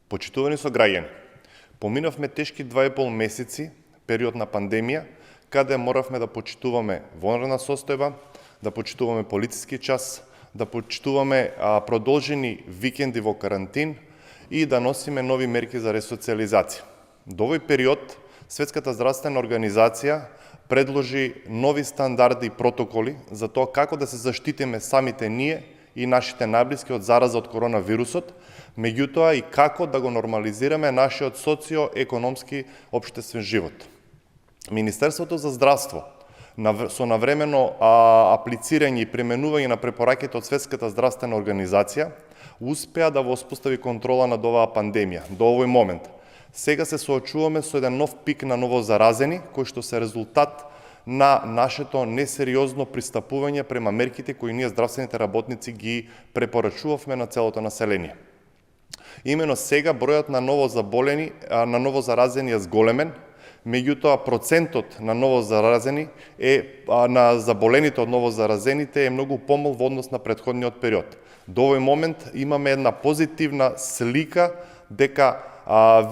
Почитувани сограѓани, поминавме тешки 2,5 месеци, период на пандемија, каде моравме да почитуваме вонредна состојба, да почитуваме полициски час, да почитуваме продолжени викенди во карантин и да носиме нови мерки за ресоциализација. До овој период Светската здравствена организација предложи нови стандарди и протоколи за тоа како да се заштитиме самите ние и нашите најблиски од зараза од коронавирусот, меѓутоа и како да го нормализираме нашиот социо-економски општествен живот. Министерството за здравство со навремено аплицирање и применување на препораките од Светската здравствена организација успеа да воспостави контрола над оваа пандемија до овој момент. Сега се соочуваме со еден нов пик на новозаразени, кој што се резултат на нашето несериозно пристапување према мерките кои ние здравствените работници ги препорачувавме на целото население. Имено сега бројот на новозаболени, на новозаразени е зголемен, меѓутоа процентот на новозаразени на заболените од новозаразените е многу помал во однос на претходниот период. До овој момент имаме една позитивна слика дека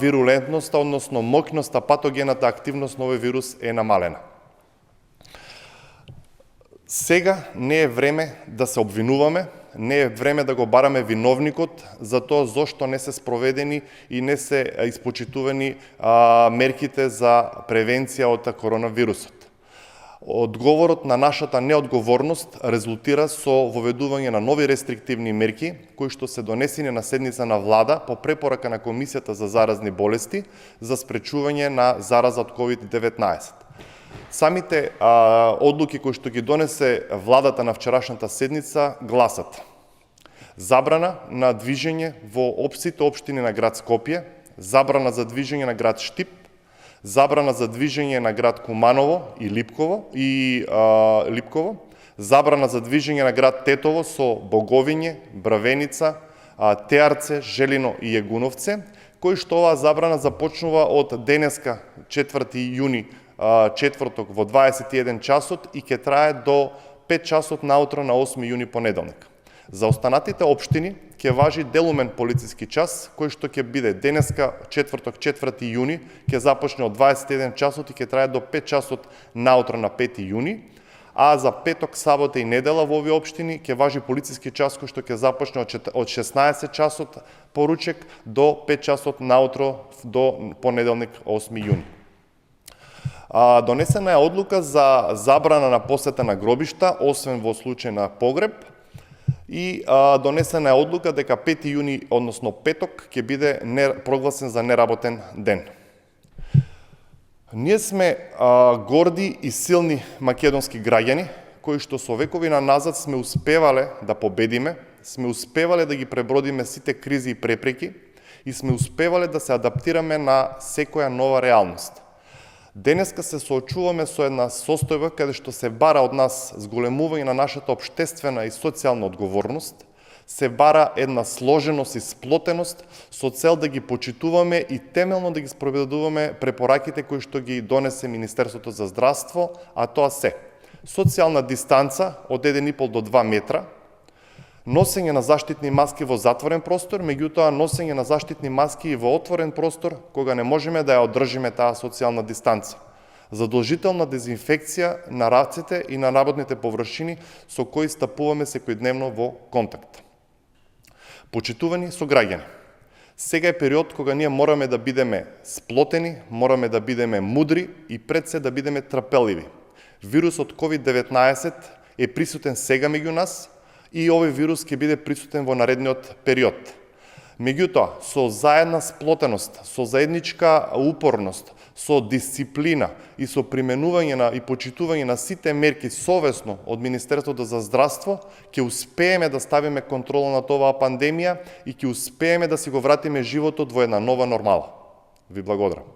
вирулентноста, односно моќноста, патогената активност на овој вирус е намалена. Сега не е време да се обвинуваме, не е време да го бараме виновникот за тоа зошто не се спроведени и не се испочитувани мерките за превенција од коронавирусот. Одговорот на нашата неодговорност резултира со воведување на нови рестриктивни мерки, кои што се донесени на седница на влада по препорака на Комисијата за заразни болести за спречување на зараза од COVID-19. Самите одлуки кои што ги донесе владата на вчерашната седница гласат: забрана на движење во сите општини на град Скопје, забрана за движење на град Штип, забрана за движење на град Куманово и Липково, забрана за движење на град Тетово со Боговиње, Бравеница, Теарце, Желино и Егуновце, кој што оваа забрана започнува од денеска 4 јуни, четврток во 21 часот и ќе трае до 5 часот наутро на 8 јуни понеделник. За останатите општини ќе важи делумен полициски час, кој што ќе биде денеска четврток 4 јуни, ќе започне од 21 часот и ќе трае до 5 часот наутро на 5 јуни, а за петок, сабота и недела во овие општини ќе важи полициски час кој што ќе започне од 16 часот поручек до 5 часот наутро до понеделник 8 јуни. Донесена е одлука за забрана на посета на гробишта, освен во случај на погреб, и донесена е одлука дека 5 јуни, односно петок, ќе биде прогласен за неработен ден. Ние сме горди и силни македонски граѓани, кои што со векови назад сме успевале да победиме, сме успевале да ги пребродиме сите кризи и препреки и сме успевале да се адаптираме на секоја нова реалност. Денеска се соочуваме со една состојба каде што се бара од нас зголемување на нашата општествена и социјална одговорност, се бара една сложеност и сплотеност со цел да ги почитуваме и темелно да ги спроведуваме препораките кои што ги донесе Министерството за здравство, а тоа се: социјална дистанца од 1,5 до 2 метра, носење на заштитни маски во затворен простор, меѓутоа носење на заштитни маски и во отворен простор кога не можеме да ја одржиме таа социјална дистанца. Задолжителна дезинфекција на рацете и на работните површини со кои стапуваме секојдневно во контакт. Почитувани сограѓани, сега е период кога ние мораме да бидеме сплотени, мораме да бидеме мудри и пред се да бидеме трпеливи. Вирусот COVID-19 е присутен сега меѓу нас, и овој вирус ќе биде присутен во наредниот период. Меѓутоа, со заедна сплотеност, со заедничка упорност, со дисциплина и со применување и почитување на сите мерки совесно од Министерството за здравство, ќе успееме да ставиме контрола над оваа пандемија и ќе успееме да си го вратиме животот во една нова нормала. Ви благодарам.